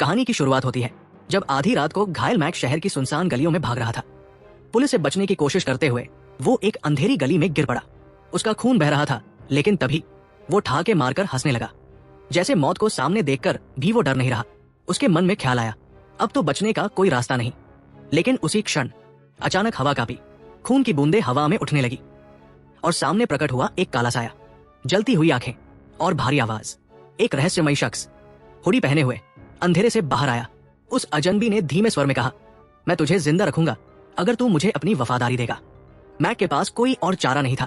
कहानी की शुरुआत होती है जब आधी रात को घायल मैक शहर की सुनसान गलियों में भाग रहा था। पुलिस से बचने की कोशिश करते हुए वो एक अंधेरी गली में गिर पड़ा। उसका खून बह रहा था, लेकिन तभी वो ठाके मारकर हंसने लगा। जैसे मौत को सामने देखकर भी वो डर नहीं रहा। उसके मन में ख्याल आया, अब तो बचने का कोई रास्ता नहीं। लेकिन उसी क्षण अचानक हवा कांपी, खून की बूंदें हवा में उठने लगी और सामने प्रकट हुआ एक काला साया, जलती हुई आंखें और भारी आवाज। एक रहस्यमयी शख्स हुडी पहने हुए अंधेरे से बाहर आया। उस अजनबी ने धीमे स्वर में कहा, मैं तुझे जिंदा रखूंगा अगर तू मुझे अपनी वफादारी देगा। मैक के पास कोई और चारा नहीं था।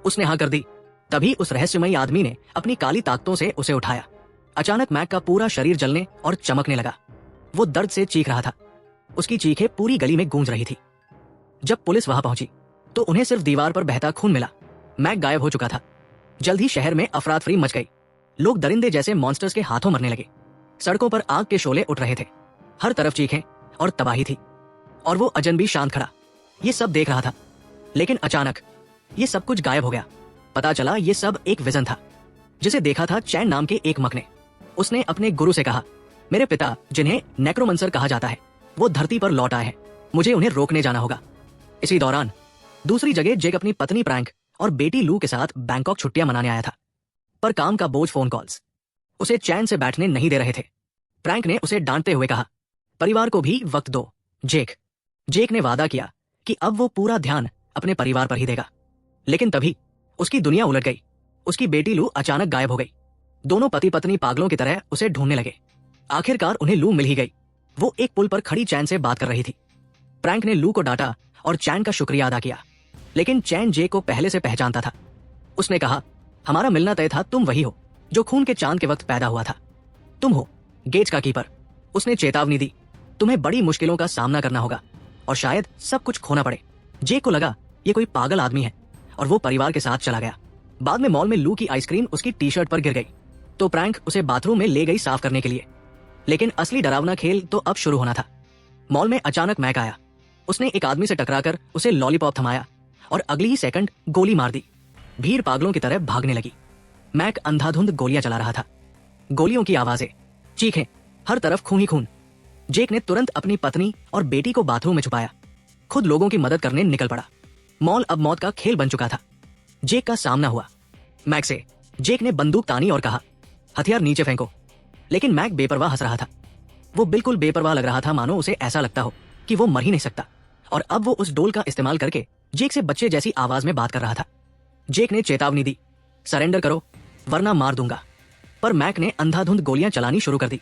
उसने हाँ कर दी। तभी उस रहस्यमयी आदमी ने अपनी काली ताकतों से उसे उठाया। अचानक मैक का पूरा शरीर जलने और चमकने लगा। वो दर्द से चीख रहा था। उसकी चीखें पूरी गली में गूंज रही थी। जब पुलिस वहां पहुंची तो उन्हें सिर्फ दीवार पर बहता खून मिला। मैक गायब हो चुका था। जल्द ही शहर में अफरा तफरी मच गई। लोग दरिंदे जैसे मॉन्स्टर्स के हाथों मरने लगे। सड़कों पर आग के शोले उठ रहे थे। हर तरफ चीखें और तबाही थी। और वो अजनबी शांत खड़ा ये सब देख रहा था। लेकिन अचानक ये सब कुछ गायब हो गया। पता चला ये सब एक विजन था जिसे देखा था चैन नाम के एक मक ने। उसने अपने गुरु से कहा, मेरे पिता जिन्हें नेक्रोमंसर कहा जाता है वो धरती पर लौट आए हैं, मुझे उन्हें रोकने जाना होगा। इसी दौरान दूसरी जगह जेक अपनी पत्नी प्रैंक और बेटी लू के साथ बैंकॉक छुट्टियां मनाने आया था। पर काम का बोझ, फोन कॉल्स उसे चैन से बैठने नहीं दे रहे थे। प्रैंक ने उसे डांटते हुए कहा, परिवार को भी वक्त दो जेक ने वादा किया कि अब वो पूरा ध्यान अपने परिवार पर ही देगा। लेकिन तभी उसकी दुनिया उलट गई। उसकी बेटी लू अचानक गायब हो गई। दोनों पति पत्नी पागलों की तरह उसे ढूंढने लगे। आखिरकार उन्हें लू मिल ही गई। वो एक पुल पर खड़ी चैन से बात कर रही थी। प्रैंक ने लू को डांटा और चैन का शुक्रिया अदा किया। लेकिन चैन जेक को पहले से पहचानता था। उसने कहा, हमारा मिलना तय था। तुम वही हो जो खून के चांद के वक्त पैदा हुआ था। तुम हो गेट्स का कीपर। उसने चेतावनी दी, तुम्हें बड़ी मुश्किलों का सामना करना होगा और शायद सब कुछ खोना पड़े। जेक को लगा ये कोई पागल आदमी है और वो परिवार के साथ चला गया। बाद में मॉल में लू की आइसक्रीम उसकी टी शर्ट पर गिर गई तो प्रैंक उसे बाथरूम में ले गई साफ करने के लिए। लेकिन असली डरावना खेल तो अब शुरू होना था। मॉल में अचानक मैक आया। उसने एक आदमी से टकराकर उसे लॉलीपॉप थमाया और अगली ही सेकंड गोली मार दी। भीड़ पागलों की तरह भागने लगी। मैक अंधाधुंध गोलियां चला रहा था। गोलियों की आवाजें, चीखें, हर तरफ खून ही खून। जेक ने तुरंत अपनी पत्नी और बेटी को बाथरूम में छुपाया। खुद लोगों की मदद करने निकल पड़ा। मॉल अब मौत का खेल बन चुका था। जेक का सामना हुआ मैक से। जेक ने बंदूक तानी और कहा, हथियार नीचे फेंको। लेकिन मैक बेपरवाह हंस रहा था। वो बिल्कुल बेपरवाह लग रहा था, मानो उसे ऐसा लगता हो कि वो मर ही नहीं सकता। और अब वो उस डोल का इस्तेमाल करके जेक से बच्चे जैसी आवाज में बात कर रहा था। जेक ने चेतावनी दी, सरेंडर करो वरना मार दूंगा। पर मैक ने अंधाधुंध गोलियां चलानी शुरू कर दी।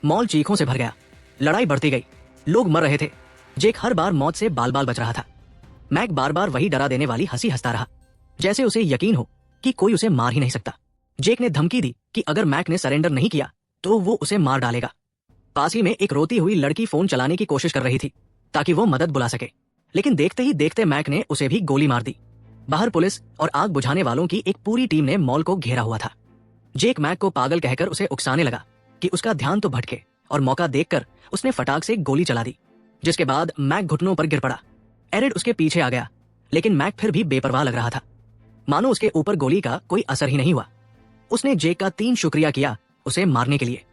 मॉल चीखों से भर गया। लड़ाई बढ़ती गई। लोग मर रहे थे। जेक हर बार मौत से बाल बाल बच रहा था। मैक बार बार वही डरा देने वाली हंसी हंसता रहा, जैसे उसे यकीन हो कि कोई उसे मार ही नहीं सकता। जेक ने धमकी दी कि अगर मैक ने सरेंडर नहीं किया तो वो उसे मार डालेगा। पास ही में एक रोती हुई लड़की फोन चलाने की कोशिश कर रही थी ताकि वो मदद बुला सके। लेकिन देखते ही देखते मैक ने उसे भी गोली मार दी। बाहर पुलिस और आग बुझाने वालों की एक पूरी टीम ने मॉल को घेरा हुआ था। जेक मैक को पागल कहकर उसे उकसाने लगा कि उसका ध्यान तो भटके, और मौका देखकर उसने फटाक से गोली चला दी। जिसके बाद मैक घुटनों पर गिर पड़ा। एरिड उसके पीछे आ गया, लेकिन मैक फिर भी बेपरवाह लग रहा था, मानो उसके ऊपर गोली का कोई असर ही नहीं हुआ। उसने जेक का 3 शुक्रिया किया उसे मारने के लिए,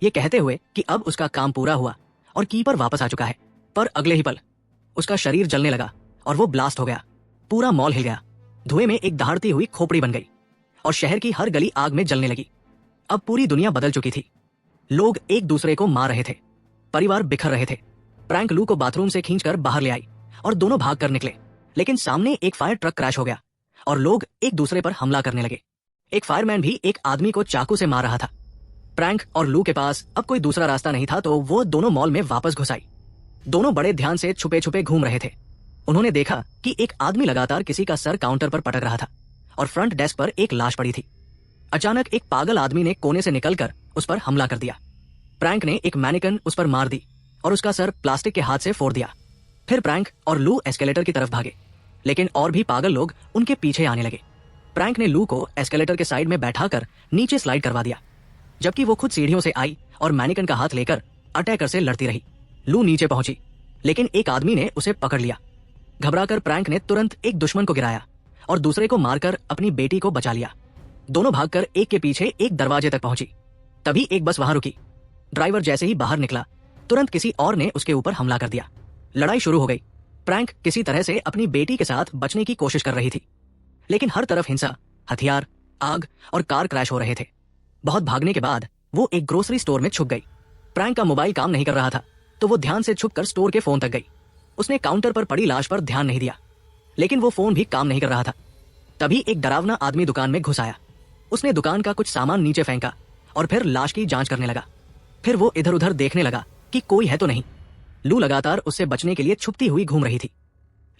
ये कहते हुए कि अब उसका काम पूरा हुआ और कीपर वापस आ चुका है। पर अगले ही पल उसका शरीर जलने लगा और वो ब्लास्ट हो गया। पूरा मॉल हिल गया। धुएं में एक दहाड़ती हुई खोपड़ी बन गई और शहर की हर गली आग में जलने लगी। अब पूरी दुनिया बदल चुकी थी। लोग एक दूसरे को मार रहे थे। परिवार बिखर रहे थे। प्रैंक लू को बाथरूम से खींचकर बाहर ले आई और दोनों भाग कर निकले। लेकिन सामने एक फायर ट्रक क्रैश हो गया और लोग एक दूसरे पर हमला करने लगे। एक फायरमैन भी एक आदमी को चाकू से मार रहा था। प्रैंक और लू के पास अब कोई दूसरा रास्ता नहीं था तो वो दोनों मॉल में वापस घुस आई। दोनों बड़े ध्यान से छुपे छुपे घूम रहे थे। उन्होंने देखा कि एक आदमी लगातार किसी का सर काउंटर पर पटक रहा था और फ्रंट डेस्क पर एक लाश पड़ी थी। अचानक एक पागल आदमी ने कोने से निकलकर उस पर हमला कर दिया। प्रैंक ने एक मैनिकन उस पर मार दी और उसका सर प्लास्टिक के हाथ से फोड़ दिया। फिर प्रैंक और लू एस्केलेटर की तरफ भागे, लेकिन और भी पागल लोग उनके पीछे आने लगे। प्रैंक ने लू को एस्केलेटर के साइड में बैठाकर नीचे स्लाइड करवा दिया, जबकि वो खुद सीढ़ियों से आई और मैनिकन का हाथ लेकर अटैकर से लड़ती रही। लू नीचे पहुंची, लेकिन एक आदमी ने उसे पकड़ लिया। घबराकर प्रैंक ने तुरंत एक दुश्मन को गिराया और दूसरे को मारकर अपनी बेटी को बचा लिया। दोनों भागकर एक के पीछे एक दरवाजे तक पहुंची। तभी एक बस वहां रुकी। ड्राइवर जैसे ही बाहर निकला, तुरंत किसी और ने उसके ऊपर हमला कर दिया। लड़ाई शुरू हो गई। प्रैंक किसी तरह से अपनी बेटी के साथ बचने की कोशिश कर रही थी, लेकिन हर तरफ हिंसा, हथियार, आग और कार क्रैश हो रहे थे। बहुत भागने के बाद वो एक ग्रोसरी स्टोर में छुप गई। प्रैंक का मोबाइल काम नहीं कर रहा था, तो वो ध्यान से छुपकर स्टोर के फोन तक गई। उसने काउंटर पर पड़ी लाश पर ध्यान नहीं दिया, लेकिन वो फोन भी काम नहीं कर रहा था। तभी एक डरावना आदमी दुकान में घुस आया। उसने दुकान का कुछ सामान नीचे फेंका और फिर लाश की जांच करने लगा। फिर वो इधर उधर देखने लगा कि कोई है तो नहीं। लू लगातार उससे बचने के लिए छुपती हुई घूम रही थी,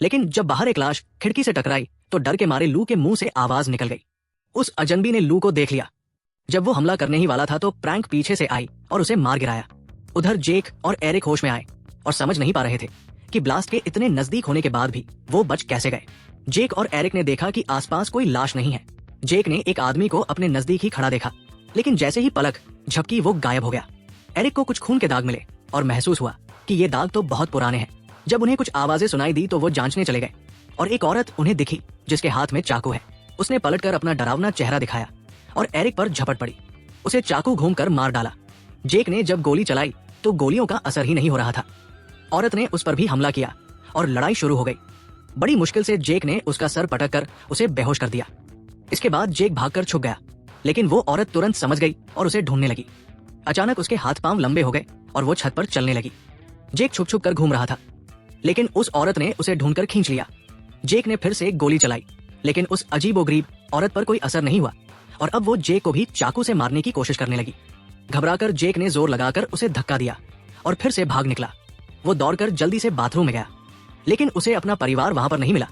लेकिन जब बाहर एक लाश खिड़की से टकराई तो डर के मारे लू के मुंह से आवाज निकल गई। उस अजनबी ने लू को देख लिया। जब वो हमला करने ही वाला था तो प्रैंक पीछे से आई और उसे मार गिराया। उधर जेक और एरिक होश में आए और समझ नहीं पा रहे थे कि ब्लास्ट के इतने नजदीक होने के बाद भी वो बच कैसे गए। जेक और एरिक ने देखा कि आसपास कोई लाश नहीं है। जेक ने एक आदमी को अपने नजदीक ही खड़ा देखा, लेकिन जैसे ही पलक झपकी वो गायब हो गया। एरिक को कुछ खून के दाग मिले और महसूस हुआ कि ये दाग तो बहुत पुराने हैं। जब उन्हें कुछ आवाजें सुनाई दी तो वो जांचने चले गए और एक औरत उन्हें दिखी जिसके हाथ में चाकू है। उसने पलटकर अपना डरावना चेहरा दिखाया और एरिक पर झपट पड़ी। उसे चाकू घूमकर मार डाला। जेक ने जब गोली चलाई तो गोलियों का असर ही नहीं हो रहा था। औरत ने उस पर भी हमला किया और लड़ाई शुरू हो गई। बड़ी मुश्किल से जेक ने उसका सर पटक कर उसे बेहोश कर दिया। इसके बाद जेक भागकर छुप गया, लेकिन वो औरत तुरंत समझ गई और उसे ढूंढने लगी। अचानक उसके हाथ पांव लंबे हो गए और वो छत पर चलने लगी। जेक छुप छुप कर घूम रहा था, लेकिन उस औरत ने उसे ढूंढकर खींच लिया। जेक ने फिर से गोली चलाई, लेकिन उस अजीबोगरीब औरत पर कोई असर नहीं हुआ और अब वो जेक को भी चाकू से मारने की कोशिश करने लगी। घबराकर जेक ने जोर लगाकर उसे धक्का दिया और फिर से भाग निकला। वो दौड़कर जल्दी से बाथरूम में गया, लेकिन उसे अपना परिवार वहां पर नहीं मिला।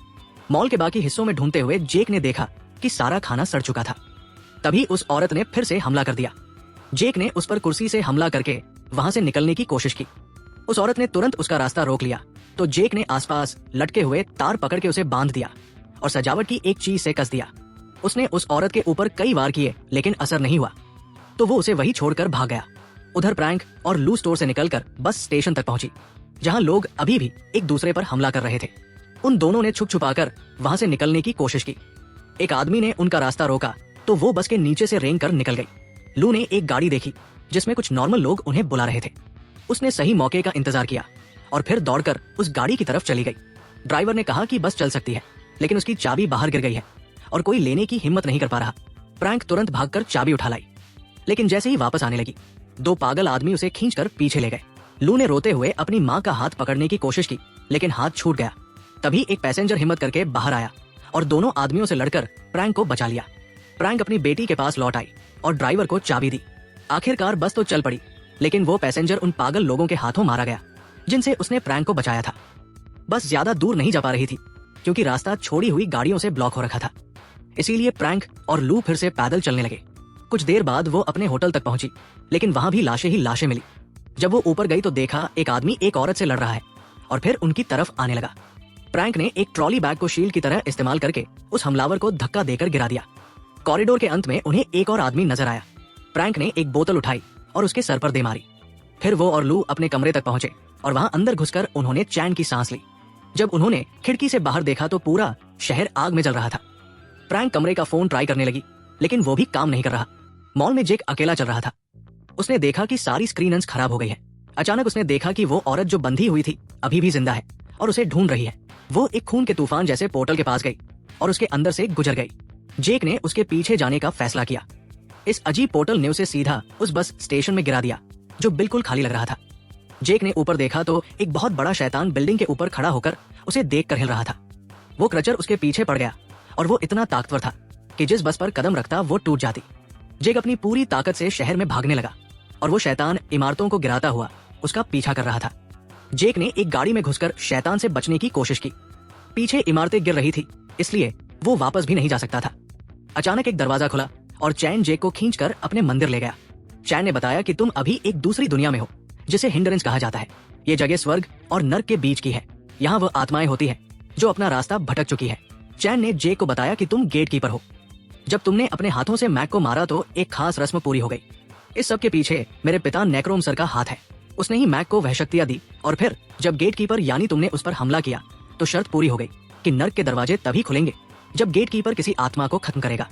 मॉल के बाकी हिस्सों में ढूंढते हुए जेक ने देखा कि सारा खाना सड़ चुका था। तभी उस औरत ने फिर से हमला कर दिया। जेक ने उस पर कुर्सी से हमला करके वहां से निकलने की कोशिश की। उस औरत ने तुरंत उसका रास्ता रोक लिया, तो जेक ने आसपास लटके हुए तार पकड़ के उसे बांध दिया और सजावट की एक चीज से कस दिया। उसने उस औरत के ऊपर कई वार किए, लेकिन असर नहीं हुआ, तो वो उसे वही छोड़कर भाग गया। उधर प्रैंक और लू स्टोर से निकलकर बस स्टेशन तक पहुंची, जहां लोग अभी भी एक दूसरे पर हमला कर रहे थे। उन दोनों ने छुप छुपाकर वहां से निकलने की कोशिश की। एक आदमी ने उनका रास्ता रोका तो वो बस के नीचे से रेंग कर निकल गई। लू ने एक गाड़ी देखी जिसमें कुछ नॉर्मल लोग उन्हें बुला रहे थे। उसने सही मौके का इंतजार किया और फिर दौड़कर उस गाड़ी की तरफ चली गई। ड्राइवर ने कहा कि बस चल सकती है, लेकिन उसकी चाबी बाहर गिर गई है और कोई लेने की हिम्मत नहीं कर पा रहा। प्रैंक तुरंत भागकर चाबी उठा लाई, लेकिन जैसे ही वापस आने लगी, दो पागल आदमी उसे खींचकर पीछे ले गए। लू ने रोते हुए अपनी माँ का हाथ पकड़ने की कोशिश की, लेकिन हाथ छूट गया। तभी एक पैसेंजर हिम्मत करके बाहर आया और दोनों आदमियों से लड़कर प्रैंक को बचा लिया। प्रैंक अपनी बेटी के पास लौट आई और ड्राइवर को चाबी दी। आखिरकार बस तो चल पड़ी, लेकिन वो पैसेंजर उन पागल लोगों के हाथों मारा गया जिनसे उसने प्रैंक को बचाया था। बस ज्यादा दूर नहीं जा पा रही थी, क्योंकि रास्ता छोड़ी हुई गाड़ियों से ब्लॉक हो रखा था। इसीलिए प्रैंक और लू फिर से पैदल चलने लगे। कुछ देर बाद वो अपने होटल तक पहुंची, लेकिन वहां भी लाशें ही लाशें मिली। जब वो ऊपर गई तो देखा एक आदमी एक औरत से लड़ रहा है और फिर उनकी तरफ आने लगा। प्रैंक ने एक ट्रॉली बैग को शील्ड की तरह इस्तेमाल करके उस हमलावर को धक्का देकर गिरा दिया। कॉरिडोर के अंत में उन्हें एक और आदमी नजर आया। प्रैंक ने एक बोतल उठाई और उसके सर पर दे मारी। फिर वो और लू अपने कमरे तक पहुंचे और वहां अंदर घुसकर उन्होंने चैन की सांस ली। जब उन्होंने खिड़की से बाहर देखा तो पूरा शहर आग में जल रहा था। प्रैंक कमरे का फोन ट्राई करने लगी, लेकिन वो भी काम नहीं कर रहा। मॉल में जेक अकेला चल रहा था। उसने देखा कि सारी स्क्रीन्स खराब हो गई है। अचानक उसने देखा कि वो औरत जो बंधी हुई थी अभी भी जिंदा है और उसे ढूंढ रही है। वो एक खून के तूफान जैसे पोर्टल के पास गई और उसके अंदर से गुजर गई। जेक ने उसके पीछे जाने का फैसला किया। इस अजीब पोर्टल ने उसे सीधा उस बस स्टेशन में गिरा दिया, जो बिल्कुल खाली लग रहा था। जेक ने ऊपर देखा तो एक बहुत बड़ा शैतान बिल्डिंग के ऊपर खड़ा होकर उसे देख कर हिल रहा था। वो क्रचर उसके पीछे पड़ गया और वो इतना ताकतवर था कि जिस बस पर कदम रखता वो टूट जाती। जेक अपनी पूरी ताकत से शहर में भागने लगा और वो शैतान इमारतों को गिराता हुआ उसका पीछा कर रहा था। जेक ने एक गाड़ी में घुसकर शैतान से बचने की कोशिश की। पीछे इमारतें गिर रही थी, इसलिए वो वापस भी नहीं जा सकता था। अचानक एक दरवाजा खुला और चैन जेक को खींचकर अपने मंदिर ले गया। चैन ने बताया कि तुम अभी एक दूसरी दुनिया में हो, जिसे हिंडरेंस कहा जाता है। ये जगह स्वर्ग और नर्क के बीच की है। यहाँ वो आत्माएं होती है जो अपना रास्ता भटक चुकी है। चैन ने जेक को बताया कि तुम गेट कीपर हो। जब तुमने अपने हाथों से मैक को मारा तो एक खास रस्म पूरी हो गई। इस सब के पीछे मेरे पिता नेक्रोम सर का हाथ है। उसने ही मैक को वह शक्तियां दी और फिर जब गेट कीपर यानी तुमने उस पर हमला किया तो शर्त पूरी हो गई कि नर्क के दरवाजे तभी खुलेंगे जब गेट कीपर किसी आत्मा को खत्म करेगा।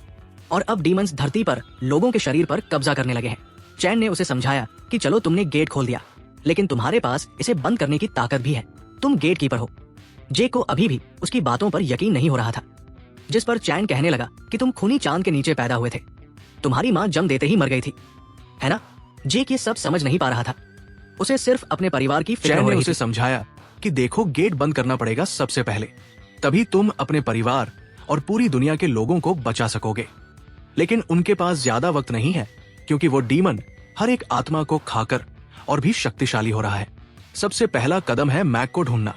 और अब डीमंस धरती पर लोगों के शरीर पर कब्जा करने लगे हैं। चैन ने उसे समझाया कि चलो तुमने गेट खोल दिया, लेकिन तुम्हारे पास इसे बंद करने की ताकत भी है। तुम गेट कीपर हो। जेक को अभी भी उसकी बातों पर यकीन नहीं हो रहा था, जिस पर चैन कहने लगा कि तुम खूनी चांद के नीचे पैदा हुए थे। तुम्हारी माँ जन्म देते ही मर गई थी, है ना? जेक ये सब समझ नहीं पा रहा था। उसे सिर्फ अपने परिवार की फिक्र हो रही थी। उसे समझाया कि देखो, गेट बंद करना पड़ेगा सबसे पहले, तभी तुम अपने परिवार और पूरी दुनिया के लोगों को बचा सकोगे। लेकिन उनके पास ज्यादा वक्त नहीं है, क्योंकि वो डीमन हर एक आत्मा को खाकर और भी शक्तिशाली हो रहा है। सबसे पहला कदम है मैक को ढूंढना।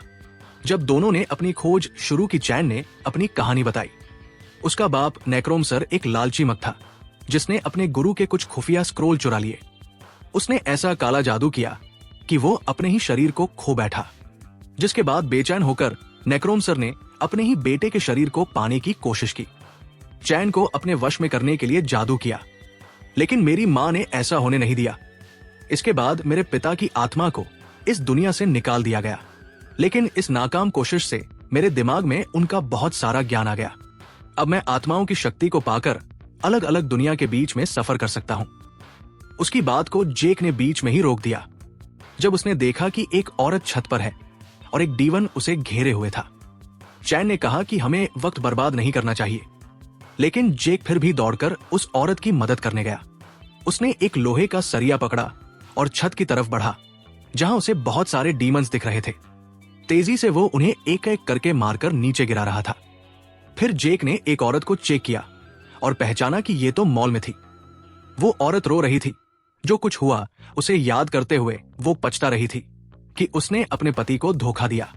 जब दोनों ने अपनी खोज शुरू की, चैन ने अपनी कहानी बताई। उसका बाप नेक्रोमसर एक लालची मग था, जिसने अपने गुरु के कुछ खुफिया स्क्रोल चुरा लिए। उसने ऐसा काला जादू किया कि वो अपने ही शरीर को खो बैठा, जिसके बाद बेचैन होकर नेक्रोमसर ने अपने ही बेटे के शरीर को पाने की कोशिश की, चैन को अपने वश में करने के लिए जादू किया। लेकिन मेरी माँ ने ऐसा होने नहीं दिया। इसके बाद मेरे पिता की आत्मा को इस दुनिया से निकाल दिया गया, लेकिन इस नाकाम कोशिश से मेरे दिमाग में उनका बहुत सारा ज्ञान आ गया। अब मैं आत्माओं की शक्ति को पाकर अलग अलग दुनिया के बीच में सफर कर सकता हूँ। उसकी बात को जेक ने बीच में ही रोक दिया, जब उसने देखा कि एक औरत छत पर है और एक डीवन उसे घेरे हुए था। चैन ने कहा कि हमें वक्त बर्बाद नहीं करना चाहिए, लेकिन जेक फिर भी दौड़कर उस औरत की मदद करने गया। उसने एक लोहे का सरिया पकड़ा और छत की तरफ बढ़ा, जहां उसे बहुत सारे डीमंस दिख रहे थे। तेजी से वो उन्हें एक एक करके मारकर नीचे गिरा रहा था। फिर जेक ने एक औरत को चेक किया और पहचाना कि ये तो मॉल में थी। वो औरत रो रही थी। जो कुछ हुआ उसे याद करते हुए वो पछता रही थी कि उसने अपने पति को धोखा दिया।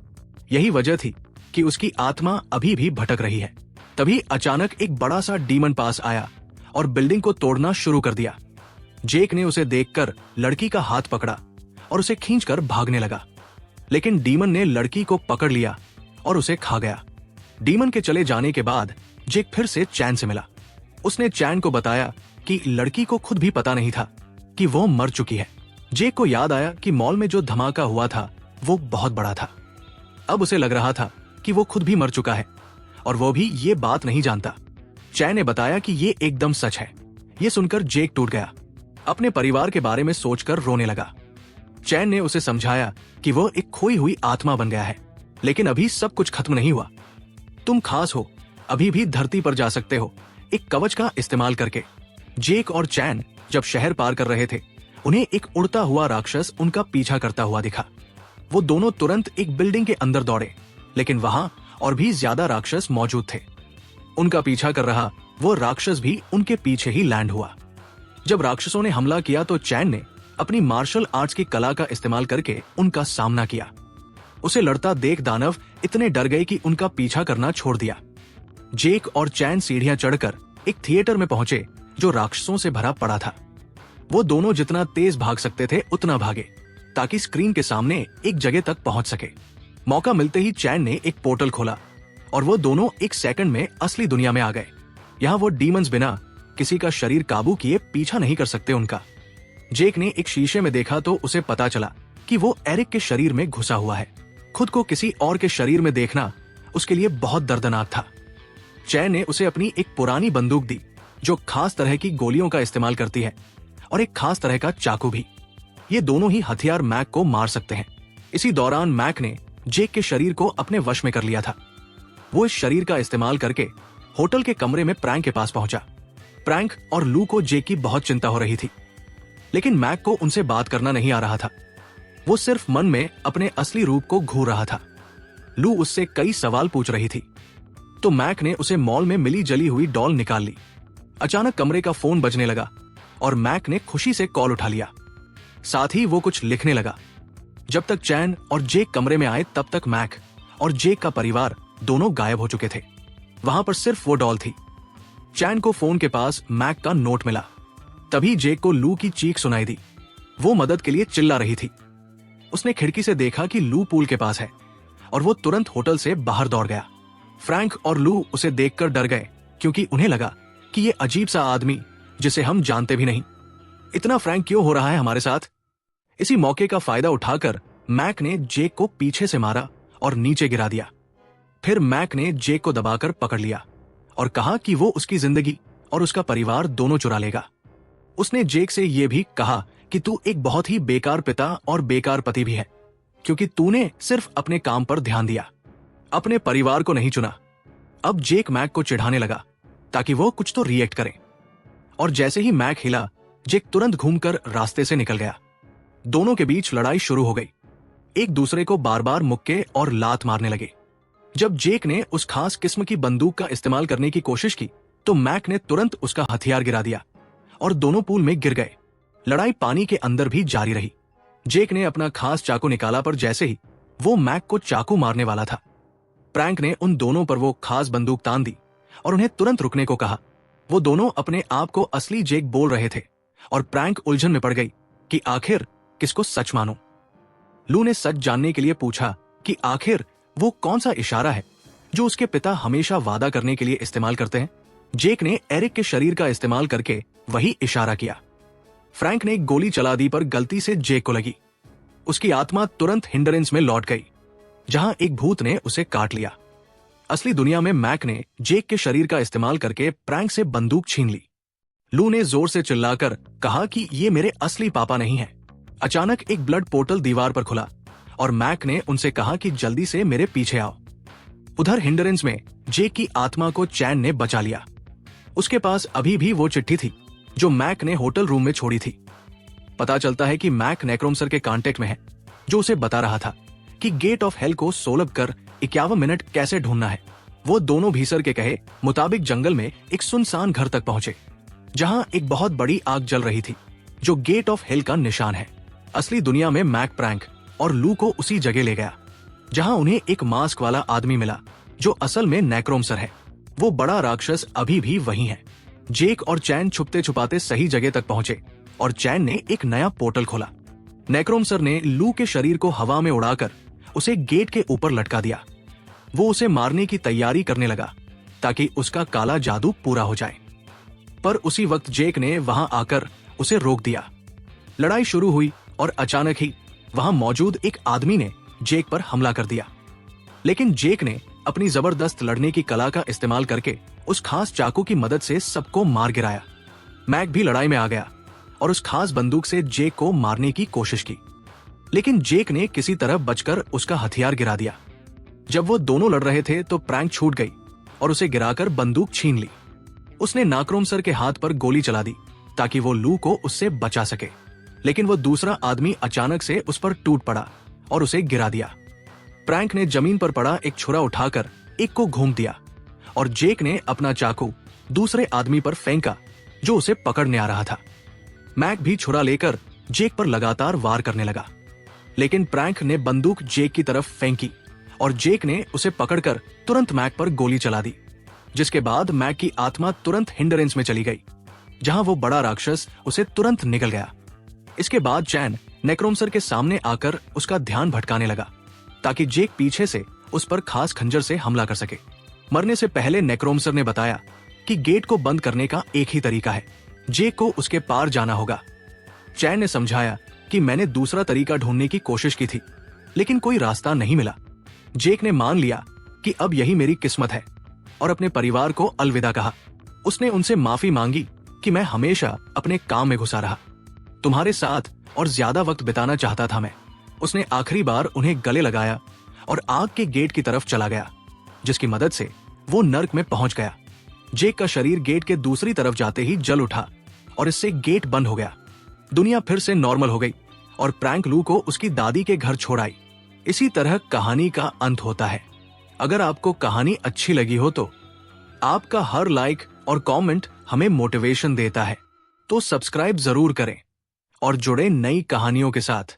यही वजह थी कि उसकी आत्मा अभी भी भटक रही है। तभी अचानक एक बड़ा सा डीमन पास आया और बिल्डिंग को तोड़ना शुरू कर दिया। जेक ने उसे देखकर लड़की का हाथ पकड़ा और उसे खींचकर भागने लगा, लेकिन डीमन ने लड़की को पकड़ लिया और उसे खा गया। डीमन के चले जाने के बाद जेक फिर से चैन से मिला। उसने चैन को बताया कि लड़की को खुद भी पता नहीं था कि वो मर चुकी है। जेक को याद आया कि मॉल में जो धमाका हुआ था वो बहुत बड़ा था। अब उसे लग रहा था कि वो खुद भी मर चुका है और वो भी ये बात नहीं जानता। चैन ने बताया कि ये एकदम सच है। ये सुनकर जेक टूट गया, अपने परिवार के बारे में सोचकर रोने लगा। चैन ने उसे समझाया कि वो एक खोई हुई आत्मा बन गया है, लेकिन अभी सब कुछ खत्म नहीं हुआ। तुम खास हो, अभी भी धरती पर जा सकते हो, एक कवच का इस्तेमाल करके। जेक और चैन जब शहर पार कर रहे थे, उन्हें एक उड़ता हुआ राक्षस उनका पीछा करता हुआ दिखा। वो दोनों तुरंत एक बिल्डिंग के अंदर दौड़े, लेकिन वहां और भी ज्यादा राक्षस मौजूद थे। उनका पीछा कर रहा वो राक्षस भी उनके पीछे ही लैंड हुआ। जब राक्षसों ने हमला किया तो चैन ने अपनी मार्शल आर्ट्स की कला का इस्तेमाल करके उनका सामना किया। उसे लड़ता देख दानव इतने डर गए कि उनका पीछा करना छोड़ दिया। जेक और चैन सीढ़ियां चढ़कर एक थिएटर में पहुंचे जो राक्षसों से भरा पड़ा था। वो दोनों जितना तेज भाग सकते थे उतना भागे, ताकि स्क्रीन के सामने एक जगह तक पहुंच सके। मौका मिलते ही चैन ने एक पोर्टल खोला और वो दोनों एक सेकंड में असली दुनिया में आ गए। यहाँ वो डीमंस बिना किसी का शरीर काबू किए पीछा नहीं कर सकते उनका। जेक ने एक शीशे में देखा तो उसे पता चला कि वो एरिक के शरीर में घुसा हुआ है। खुद को किसी और के शरीर में देखना उसके लिए बहुत दर्दनाक था। चैन ने उसे अपनी एक पुरानी बंदूक दी जो खास तरह की गोलियों का इस्तेमाल करती है, और एक खास तरह का चाकू भी। ये दोनों ही हथियार मैक को मार सकते हैं। इसी दौरान मैक ने जेक के शरीर को अपने वश में कर लिया था। वो इस शरीर का इस्तेमाल करके होटल के कमरे में प्रैंक के पास पहुंचा। प्रैंक और लू को जेक की बहुत चिंता हो रही थी, लेकिन मैक को उनसे बात करना नहीं आ रहा था। वो सिर्फ मन में अपने असली रूप को घूर रहा था। लू उससे कई सवाल पूछ रही थी, तो मैक ने उसे मॉल में मिली जली हुई डॉल निकाल ली। अचानक कमरे का फोन बजने लगा और मैक ने खुशी से कॉल उठा लिया। साथ ही वो कुछ लिखने लगा। जब तक चैन और जेक कमरे में आए तब तक मैक और जेक का परिवार दोनों गायब हो चुके थे। वहां पर सिर्फ वो डॉल थी। चैन को फोन के पास मैक का नोट मिला। तभी जेक को लू की चीख सुनाई दी। वो मदद के लिए चिल्ला रही थी। उसने खिड़की से देखा कि लू पूल के पास है और वो तुरंत होटल से बाहर दौड़ गया। फ्रैंक और लू उसे देखकर डर गए, क्योंकि उन्हें लगा कि ये अजीब सा आदमी जिसे हम जानते भी नहीं, इतना फ्रैंक क्यों हो रहा है हमारे साथ। इसी मौके का फायदा उठाकर मैक ने जेक को पीछे से मारा और नीचे गिरा दिया। फिर मैक ने जेक को दबाकर पकड़ लिया और कहा कि वो उसकी जिंदगी और उसका परिवार दोनों चुरा लेगा। उसने जेक से यह भी कहा कि तू एक बहुत ही बेकार पिता और बेकार पति भी है, क्योंकि तूने सिर्फ अपने काम पर ध्यान दिया, अपने परिवार को नहीं चुना। अब जेक मैक को चिढ़ाने लगा ताकि वो कुछ तो रिएक्ट करे, और जैसे ही मैक हिला, जेक तुरंत घूमकर रास्ते से निकल गया। दोनों के बीच लड़ाई शुरू हो गई। एक दूसरे को बार बार मुक्के और लात मारने लगे। जब जेक ने उस खास किस्म की बंदूक का इस्तेमाल करने की कोशिश की तो मैक ने तुरंत उसका हथियार गिरा दिया और दोनों पूल में गिर गए। लड़ाई पानी के अंदर भी जारी रही। जेक ने अपना खास चाकू निकाला, पर जैसे ही वो मैक को चाकू मारने वाला था, प्रैंक ने उन दोनों पर वो खास बंदूक तान दी और उन्हें तुरंत रुकने को कहा। वो दोनों अपने आप को असली जेक बोल रहे थे और प्रैंक उलझन में पड़ गई कि आखिर किसको सच मानो। लू ने सच जानने के लिए पूछा कि आखिर वो कौन सा इशारा है जो उसके पिता हमेशा वादा करने के लिए इस्तेमाल करते हैं। जेक ने एरिक के शरीर का इस्तेमाल करके वही इशारा किया। फ्रैंक ने एक गोली चला दी, पर गलती से जेक को लगी। उसकी आत्मा तुरंत हिंडरेंस में लौट गई, जहां एक भूत ने उसे काट लिया। असली दुनिया में मैक ने जेक के शरीर का इस्तेमाल करके प्रैंक से बंदूक छीन ली। लू ने जोर से चिल्लाकर कहा कि ये मेरे असली पापा नहीं हैं। अचानक एक ब्लड पोर्टल दीवार पर खुला और मैक ने उनसे कहा कि जल्दी से मेरे पीछे आओ। उधर हिंडरेंस में जेक की आत्मा को चैन ने बचा लिया। उसके पास अभी भी वो चिट्ठी थी जो मैक ने होटल रूम में छोड़ी थी। पता चलता है कि मैक नेक्रोमसर के कांटेक्ट में है, जो उसे बता रहा था कि गेट ऑफ हेल को सोलभ कर 51 मिनट कैसे ढूंढना है। वो दोनों भीसर के कहे मुताबिक जंगल में एक सुनसान घर तक पहुंचे, जहां एक बहुत बड़ी आग जल रही थी, जो गेट ऑफ हेल का निशान है। असली दुनिया में मैक प्रैंक और लू को उसी जगह ले गया, जहां उन्हें एक मास्क वाला आदमी मिला जो असल में नेक्रोमसर है। वो बड़ा राक्षस अभी भी वही है। जेक और चैन छुपते छुपाते सही जगह तक पहुंचे और चैन ने एक नया पोर्टल खोला। नेक्रोमसर ने लू के शरीर को हवा में उड़ाकर उसे गेट के ऊपर लटका दिया। वो उसे मारने की तैयारी करने लगा ताकि उसका काला जादू पूरा हो जाए, पर उसी वक्त जेक ने वहां आकर उसे रोक दिया। लड़ाई शुरू हुई और अचानक ही वहां मौजूद एक आदमी ने जेक पर हमला कर दिया, लेकिन जेक ने अपनी जबरदस्त लड़ने की कला का इस्तेमाल करके उस खास चाकू की मदद से सबको मार गिराया। मैक भी लड़ाई में आ गया और उस खास बंदूक से जेक को मारने की कोशिश की, लेकिन जेक ने किसी तरह बचकर उसका हथियार गिरा दिया। जब वो दोनों लड़ रहे थे तो प्रैंक छूट गई और उसे गिराकर बंदूक छीन ली। उसने नाक्रोमसर के हाथ पर गोली चला दी ताकि वो लू को उससे बचा सके, लेकिन वो दूसरा आदमी अचानक से उस पर टूट पड़ा और उसे गिरा दिया। प्रैंक ने जमीन पर पड़ा एक छुरा उठाकर एक को घूम दिया और जेक ने अपना चाकू दूसरे आदमी पर फेंका जो उसे पकड़ने आ रहा था। मैक भी छुरा लेकर जेक पर लगातार वार करने लगा, लेकिन प्रैंक ने बंदूक जेक की तरफ फेंकी और जेक ने उसे पकड़कर तुरंत मैक पर गोली चला दी, जिसके बाद मैक की आत्मा तुरंत हिंडरेंस में चली गई, जहां वो बड़ा राक्षस उसे तुरंत निकल गया। इसके बाद चैन नेक्रोमसर के सामने आकर उसका ध्यान भटकाने लगा ताकि जेक पीछे से उस पर खास खंजर से हमला कर सके। मरने से पहले नेक्रोमसर ने बताया कि गेट को बंद करने का एक ही तरीका है, जेक को उसके पार जाना होगा। चैन ने समझाया कि मैंने दूसरा तरीका ढूंढने की कोशिश की थी, लेकिन कोई रास्ता नहीं मिला। जेक ने मान लिया कि अब यही मेरी किस्मत है और अपने परिवार को अलविदा कहा। उसने उनसे माफी मांगी कि मैं हमेशा अपने काम में घुसा रहा, तुम्हारे साथ और ज्यादा वक्त बिताना चाहता था मैं। उसने आखिरी बार उन्हें गले लगाया और आग के गेट की तरफ चला गया, जिसकी मदद से वो नर्क में पहुंच गया। जेक का शरीर गेट के दूसरी तरफ जाते ही जल उठा और इससे गेट बंद हो गया। दुनिया फिर से नॉर्मल हो गई और प्रैंक लू को उसकी दादी के घर छोड़ आई। इसी तरह कहानी का अंत होता है। अगर आपको कहानी अच्छी लगी हो तो आपका हर लाइक और कमेंट हमें मोटिवेशन देता है, तो सब्सक्राइब जरूर करें और जुड़े नई कहानियों के साथ।